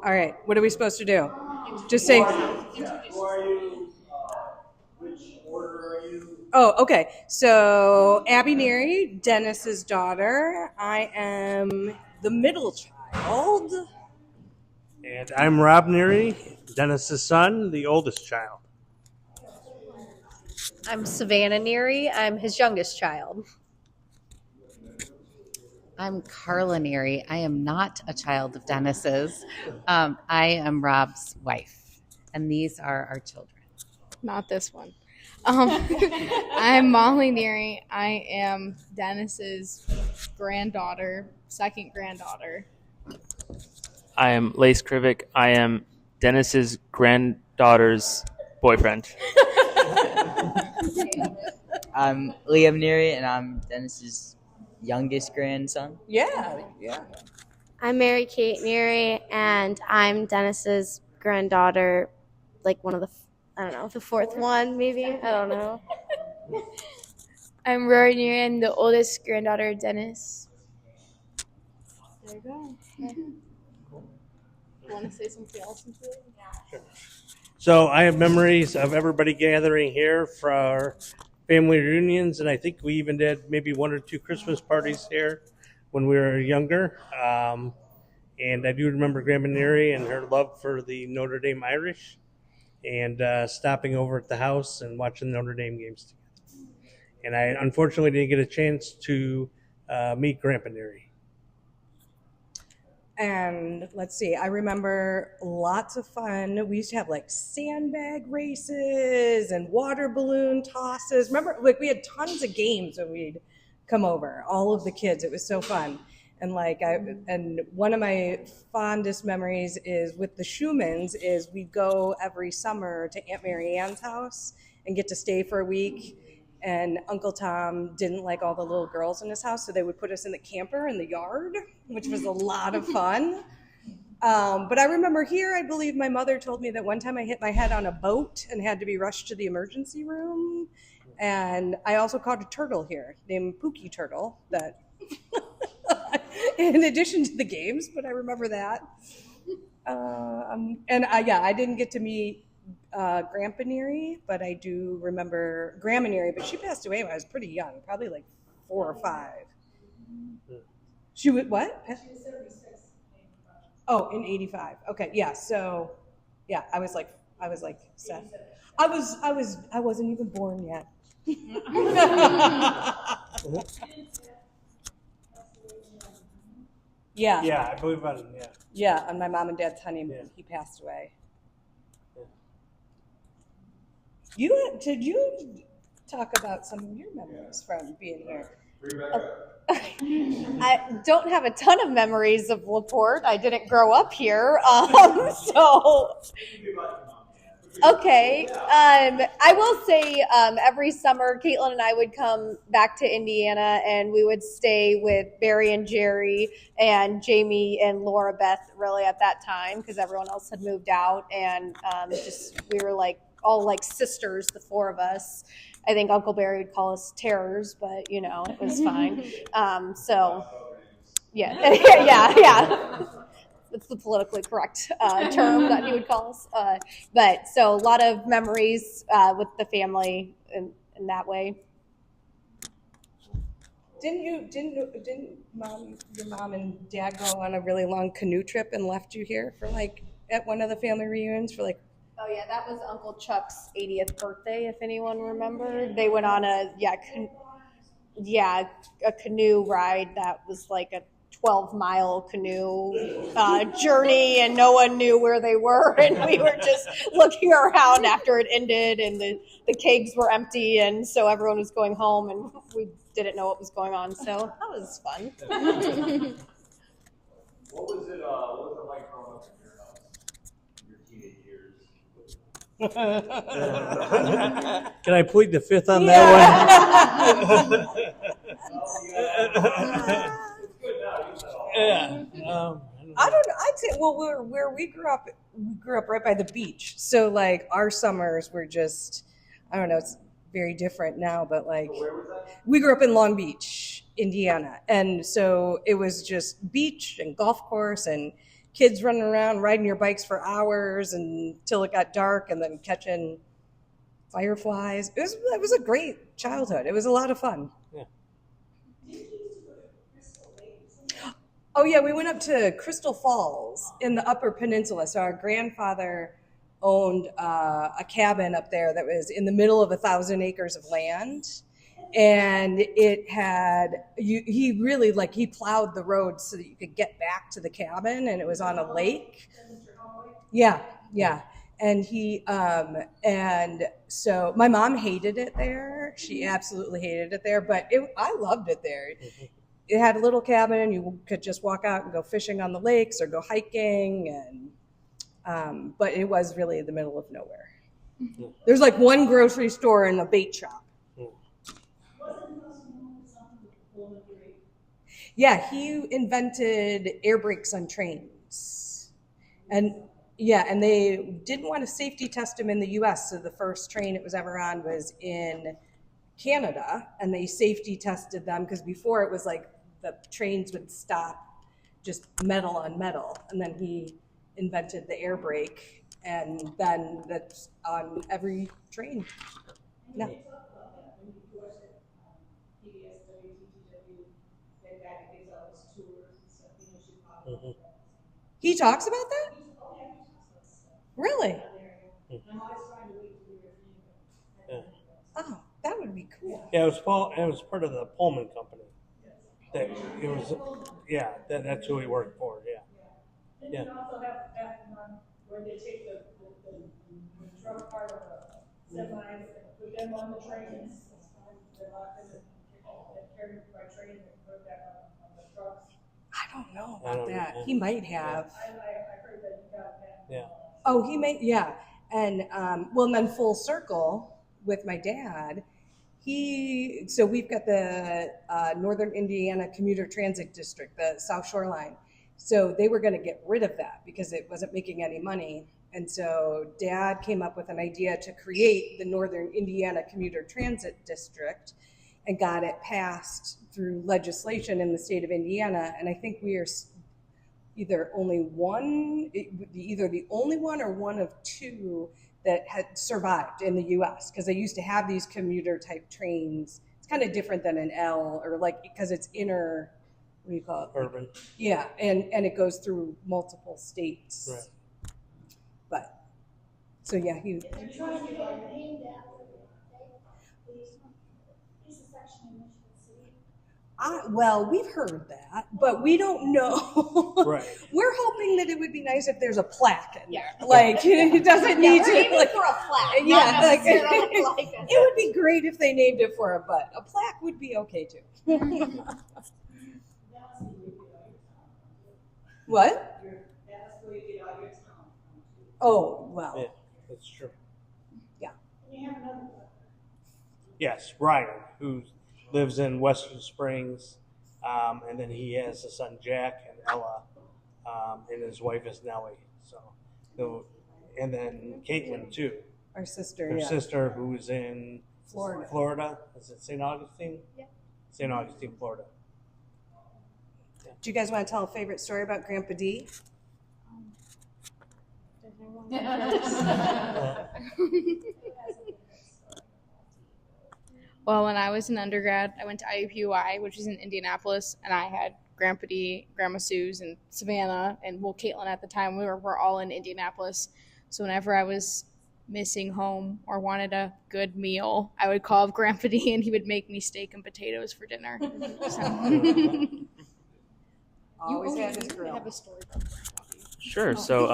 All right. What are we supposed to do? Just say. Who are you? Which order are you? Oh, okay. So Abby Neary, Dennis's daughter. I am the middle child. And I'm Rob Neary, Dennis's son, the oldest child. I'm Savannah Neary. I'm his youngest child. I'm Carla Neary. I am not a child of Dennis's. I am Rob's wife, and these are our children. Not this one. I'm Molly Neary. I am Dennis's granddaughter, second granddaughter. I am Lace Krivic. I am Dennis's granddaughter's boyfriend. I'm Liam Neary, and I'm Dennis's youngest grandson. Yeah. I'm Mary Kate Neary, and I'm Dennis's granddaughter, like one of the, I don't know, the fourth one, maybe? I don't know. I'm Rory Neary. I'm the oldest granddaughter of Dennis. There you go. You want to say something else into it? Sure. So I have memories of everybody gathering here for our family reunions, and I think we even did maybe one or two Christmas parties here when we were younger. And I do remember Grandma Neary and her love for the Notre Dame Irish, and stopping over at the house and watching the Notre Dame games together. And I unfortunately didn't get a chance to meet Grandpa Neary. And let's see, I remember lots of fun. We used to have like sandbag races and water balloon tosses. Remember, like we had tons of games when we'd come over, all of the kids. It was so fun. And and one of my fondest memories is with the Schumans is we'd go every summer to Aunt Mary Ann's house and get to stay for a week. And Uncle Tom didn't like all the little girls in his house, so they would put us in the camper in the yard, which was a lot of fun. But I remember here, I believe my mother told me that one time I hit my head on a boat and had to be rushed to the emergency room. And I also caught a turtle here named Pookie Turtle that in addition to the games, but I remember that. I didn't get to meet Grandpa Neary, but I do remember Grandma Neary, but she passed away when I was pretty young, probably like 4 or 5. She was what? She was 76. Oh, in 85. Okay, yeah. So, yeah, I was like 7. I wasn't even born yet. Yeah. Yeah, I believe about it. Yeah. Yeah, on my mom and dad's honeymoon, he passed away. Did you talk about some of your memories from being here? I don't have a ton of memories of LaPorte. I didn't grow up here. Okay. I will say every summer, Caitlin and I would come back to Indiana, and we would stay with Barry and Jerry and Jamie and Laura Beth really at that time because everyone else had moved out, and we were like all like sisters, the 4 of us. I think Uncle Barry would call us terrors, but it was fine. Yeah. It's the politically correct term that he would call us. But so a lot of memories with the family in that way. Didn't your mom and dad go on a really long canoe trip and left you here for like at one of the family reunions for like? Oh yeah, that was Uncle Chuck's 80th birthday. If anyone remembered, they went on a canoe ride that was like a 12-mile canoe journey, and no one knew where they were, and we were just looking around after it ended, and the kegs were empty, and so everyone was going home, and we didn't know what was going on, so that was fun. What was it like growing up in your house in your teenage years? Can I plead the fifth on that one? I don't know. I'd say where we grew up right by the beach. So like our summers were just, I don't know, it's very different now, but like we grew up in Long Beach, Indiana. And so it was just beach and golf course and kids running around riding your bikes for hours until it got dark, and then catching fireflies. It was a great childhood. It was a lot of fun. Yeah. Oh yeah, we went up to Crystal Falls in the Upper Peninsula. So our grandfather owned a cabin up there that was in the middle of 1,000 acres of land, and it had he really he plowed the road so that you could get back to the cabin, and it was on a lake. Yeah. And and so my mom hated it there. She absolutely hated it there, but I loved it there. It had a little cabin. You could just walk out and go fishing on the lakes or go hiking, and but it was really in the middle of nowhere. There's one grocery store and a bait shop. Yeah, he invented air brakes on trains, and they didn't want to safety test him in the U.S. So the first train it was ever on was in Canada, and they safety tested them because before it was the trains would stop just metal on metal, and then he invented the air brake, and then that's on every train. Yeah. Mhm. He talks about that? Really? Yeah. Oh, that would be cool. Yeah, it was part of the Pullman company. That it was, yeah. That's who he worked for. Yeah. And Yeah. you also have where they take the truck part of the semis and put them on the trains. They're locked in and carried by train and put that on the trucks. I don't know I about don't that. know. He might have. I heard that you got that. Yeah. Oh, he may, yeah. And and then full circle with my dad. So we've got the Northern Indiana Commuter Transit District, the South Shore Line. So they were going to get rid of that because it wasn't making any money. And so Dad came up with an idea to create the Northern Indiana Commuter Transit District and got it passed through legislation in the state of Indiana. And I think we are either the only one or one of two that had survived in the U.S. because they used to have these commuter type trains. It's kind of different than an L or because it's inner, what do you call it? Urban. Yeah, and it goes through multiple states. Right. But so yeah, well, we've heard that, but we don't know. Right. We're hoping that it would be nice if there's a plaque in there. It doesn't need to. We're aiming for a plaque. Yeah, not necessarily it would be great if they named it for a butt. A plaque would be okay too. What? Oh, well. Yeah, that's true. Yeah. Yes, Ryan, who lives in Western Springs, and then he has a son Jack and Ella, and his wife is Nellie. So, and then Caitlin too. Our sister. Her yeah. sister, who's in Florida. Florida. Is it St. Augustine? Yeah. St. Augustine, Florida. Do you guys want to tell a favorite story about Grandpa D? Well, when I was an undergrad, I went to IUPUI, which is in Indianapolis, and I had Grandpa D, Grandma Sue's, and Savannah, and Caitlin at the time. We're all in Indianapolis. So whenever I was missing home or wanted a good meal, I would call up Grandpa D, and he would make me steak and potatoes for dinner. Always had his grill. have a story about Grandpa D. Sure. So,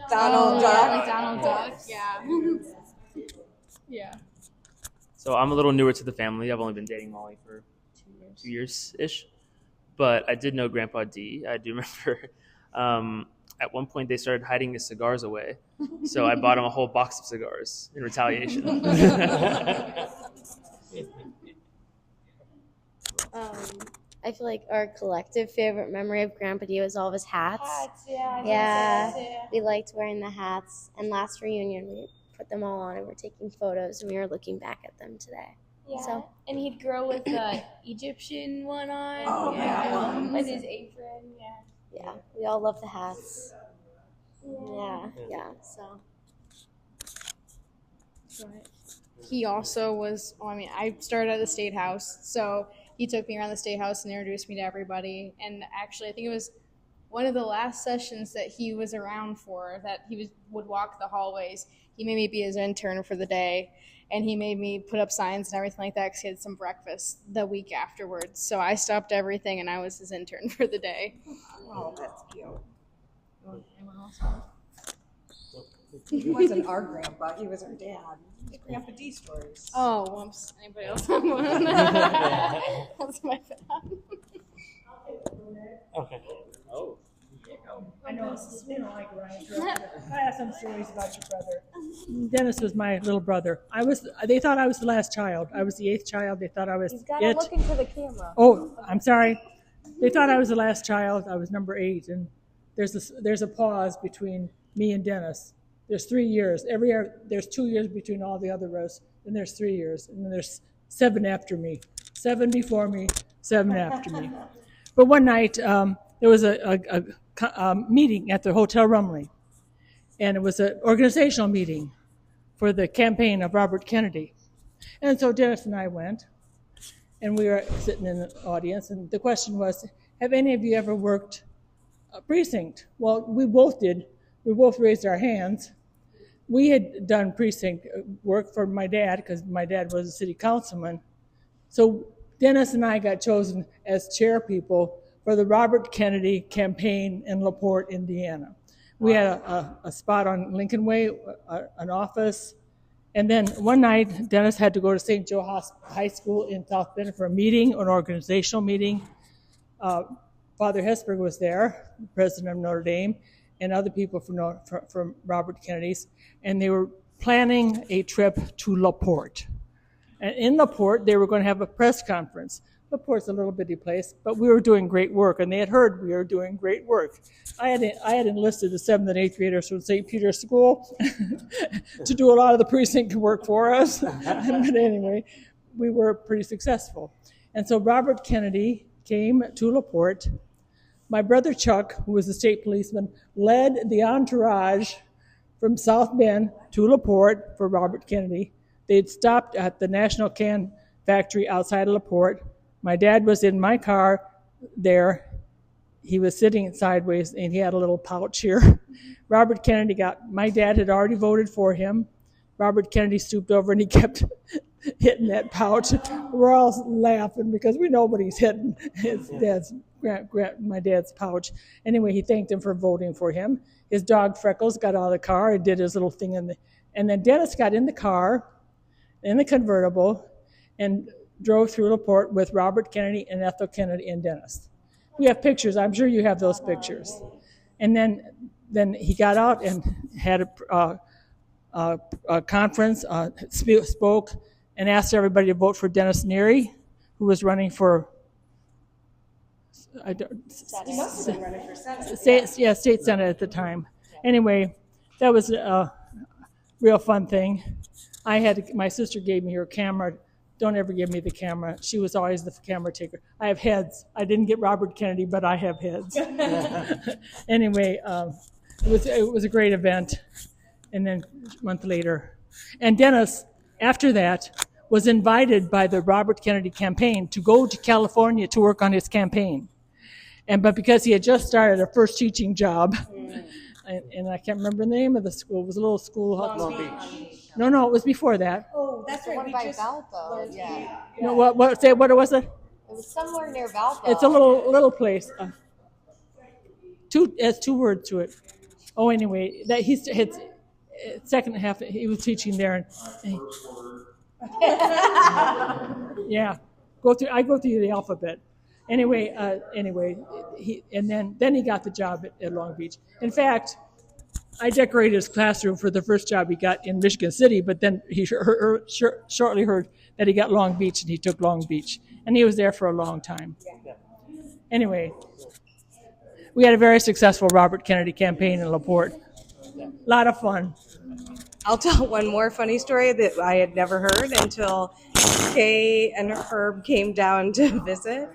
Donald Duck. Donald Duck. Yeah. Yeah. so I'm a little newer to the family. I've only been dating Molly for 2 years ish, but I did know Grandpa D. I do remember at one point they started hiding his cigars away, so I bought him a whole box of cigars in retaliation. I feel like our collective favorite memory of Grandpa D was all of his hats. yeah. Yeah, we liked wearing the hats. And last reunion, we put them all on and we're taking photos, and we were looking back at them today. Yeah. So And he'd grow with the Egyptian one on. Oh, yeah. With his apron. Yeah. yeah, we all love the hats. Yeah. So He also was, well, I mean, I started at the State House, so he took me around the State House and introduced me to everybody. And actually, I think it was one of the last sessions that he was around for, that would walk the hallways. He made me be his intern for the day, and he made me put up signs and everything like that because he had some breakfast the week afterwards. So I stopped everything, and I was his intern for the day. Oh, that's cute. He wasn't our grandpa, he was our dad. Grandpa D stories. Oh, whoops. Anybody else? That's my bad. Okay. I know this is, like Ryan interrupted. I have some stories about your brother. Dennis was my little brother. They thought I was the last child. I was the 8th child. They thought I was You've got to it. look into the camera. Oh, I'm sorry. They thought I was the last child. I was number 8, and there's a pause between me and Dennis. There's 3 years. Every year, there's 2 years between all the other rows. Then there's 3 years, and then there's 7 after me. 7 before me, 7 after me. But one night, there was a meeting at the Hotel Rumley, and it was an organizational meeting for the campaign of Robert Kennedy. And so Dennis and I went, and we were sitting in the audience, and the question was, have any of you ever worked a precinct? Well, we both did. We both raised our hands. We had done precinct work for my dad because my dad was a city councilman. So Dennis and I got chosen as chair people for the Robert Kennedy campaign in LaPorte, Indiana. We had a spot on Lincoln Way, an office. And then one night, Dennis had to go to St. Joe High School in South Bend for a meeting, an organizational meeting. Father Hesburgh was there, the president of Notre Dame, and other people from Robert Kennedy's. And they were planning a trip to LaPorte. And in LaPorte, they were going to have a press conference. LaPorte's a little bitty place, but we were doing great work, and they had heard we were doing great work. I had enlisted the 7th and 8th graders from St. Peter's School to do a lot of the precinct work for us. But anyway, we were pretty successful. And so Robert Kennedy came to LaPorte. My brother Chuck, who was a state policeman, led the entourage from South Bend to LaPorte for Robert Kennedy. They'd stopped at the National Can Factory outside of LaPorte. My dad was in my car there. He was sitting sideways, and he had a little pouch here. Robert Kennedy my dad had already voted for him. Robert Kennedy stooped over, and he kept hitting that pouch. We're all laughing because we know what he's hitting. My dad's pouch. Anyway, he thanked him for voting for him. His dog Freckles got out of the car and did his little thing. And then Dennis got in the car, in the convertible, and drove through LaPorte with Robert Kennedy and Ethel Kennedy and Dennis. We have pictures. I'm sure you have those pictures. And then he got out and had a conference, spoke, and asked everybody to vote for Dennis Neary, who was running for He must have been running for Senate. state Senate at the time. Anyway, that was a real fun thing. My sister gave me her camera. Don't ever give me the camera. She was always the camera taker. I have heads. I didn't get Robert Kennedy, but I have heads. Anyway, it was a great event. And then a month later. And Dennis, after that, was invited by the Robert Kennedy campaign to go to California to work on his campaign. But because he had just started a first teaching job, and I can't remember the name of the school. It was a little school. Long Beach. No, it was before that. Oh, that's The right. one We by just Valpo, learned yeah. No, what was it? It was somewhere near Valpo. It's a little place. It's 2 words to it. Oh, anyway, that his second half he was teaching there. Yeah, I go through the alphabet. Anyway, then he got the job at Long Beach. In fact, I decorated his classroom for the first job he got in Michigan City, but then he shortly heard that he got Long Beach, and he took Long Beach. And he was there for a long time. Anyway, we had a very successful Robert Kennedy campaign in LaPorte. A lot of fun. I'll tell one more funny story that I had never heard until Kay and Herb came down to visit,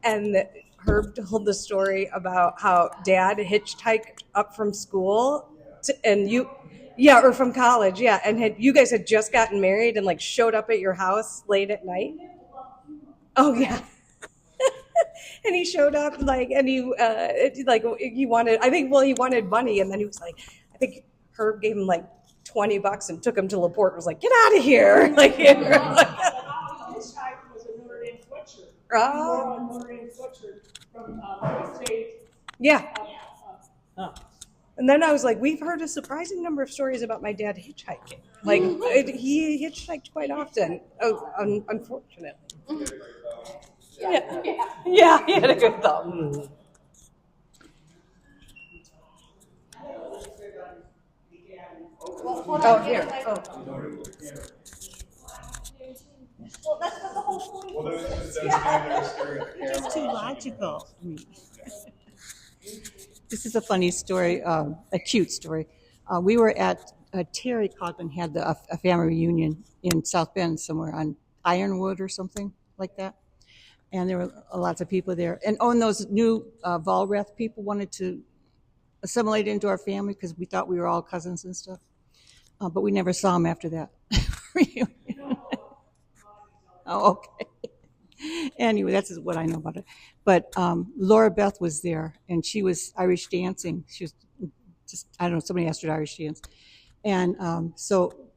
and Herb told the story about how Dad hitchhiked up from school, or from college, yeah, and you guys had just gotten married and like showed up at your house late at night. Oh yeah. And he showed up and he wanted, I think, well, he wanted money, and then he was like, I think Herb gave him like $20 and took him to LaPorte and was like, get out of here. His type was a Notre Dame sweatshirt. Oh. A Notre Dame sweatshirt from Penn State. Yeah. And then I was like, we've heard a surprising number of stories about my dad hitchhiking. Like, he hitchhiked quite often. Oh, unfortunately. Yeah, he had a good thumb. Oh, here. Oh. Well, that's what the whole point Well, that's It's too logical. This is a funny story, a cute story. We were at Terry Cogman had a family reunion in South Bend somewhere on Ironwood or something like that, and there were lots of people there. And those new Volrath people wanted to assimilate into our family because we thought we were all cousins and stuff, but we never saw them after that. Oh, okay. Anyway, that's what I know about it. But Laura Beth was there, and she was Irish dancing. She was just, I don't know, somebody asked her to Irish dance. And so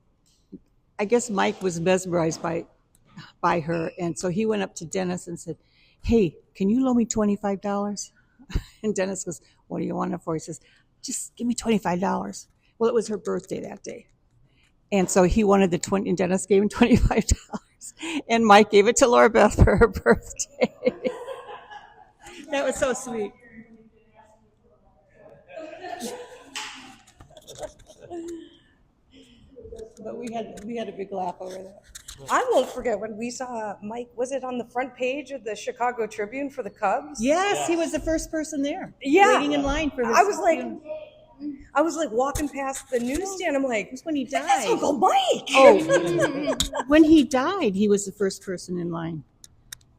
I guess Mike was mesmerized by her. And so he went up to Dennis and said, hey, can you loan me $25? And Dennis goes, what do you want it for? He says, just give me $25. Well, it was her birthday that day. And so he wanted the 20, and Dennis gave him $25. And Mike gave it to Laura Beth for her birthday. That was so sweet. But we had a big laugh over that. I won't forget when we saw Mike, was it on the front page of the Chicago Tribune for the Cubs? Yes, he was the first person there. Yeah. Waiting in line for his I was like walking past the newsstand. I'm like, it was when he died. That's Uncle Mike. Oh, when he died, he was the first person in line.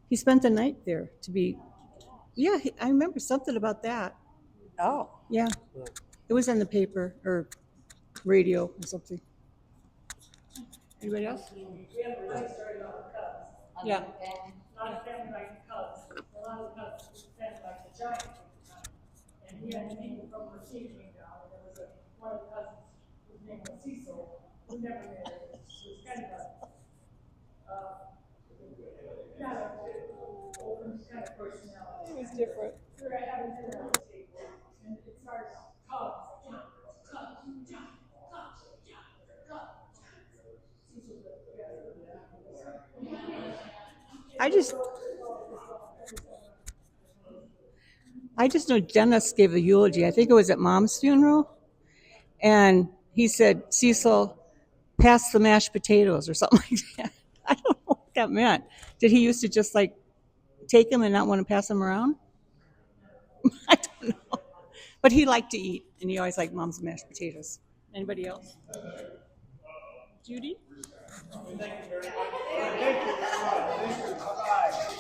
He spent the night there to be. Yeah, I remember something about that. Oh. Yeah, it was in the paper or radio or something. Anybody else? We have a funny story about the Cubs. Yeah. Not a family like the Cubs. A lot of the Cubs was a family like the Giants at the time. And we had people from Racine came down, and there was one of the cousins whose name was Cecil, who never married. She was kind of open kind of personality. It was different. We were having dinner at the table, and it started out, Cubs. I just know Dennis gave a eulogy. I think it was at Mom's funeral. And he said, Cecil, pass the mashed potatoes or something like that. I don't know what that meant. Did he used to just like take them and not want to pass them around? I don't know. But he liked to eat, and he always liked Mom's mashed potatoes. Anybody else? Judy? Thank you very much. Thank you very much. Bye-bye.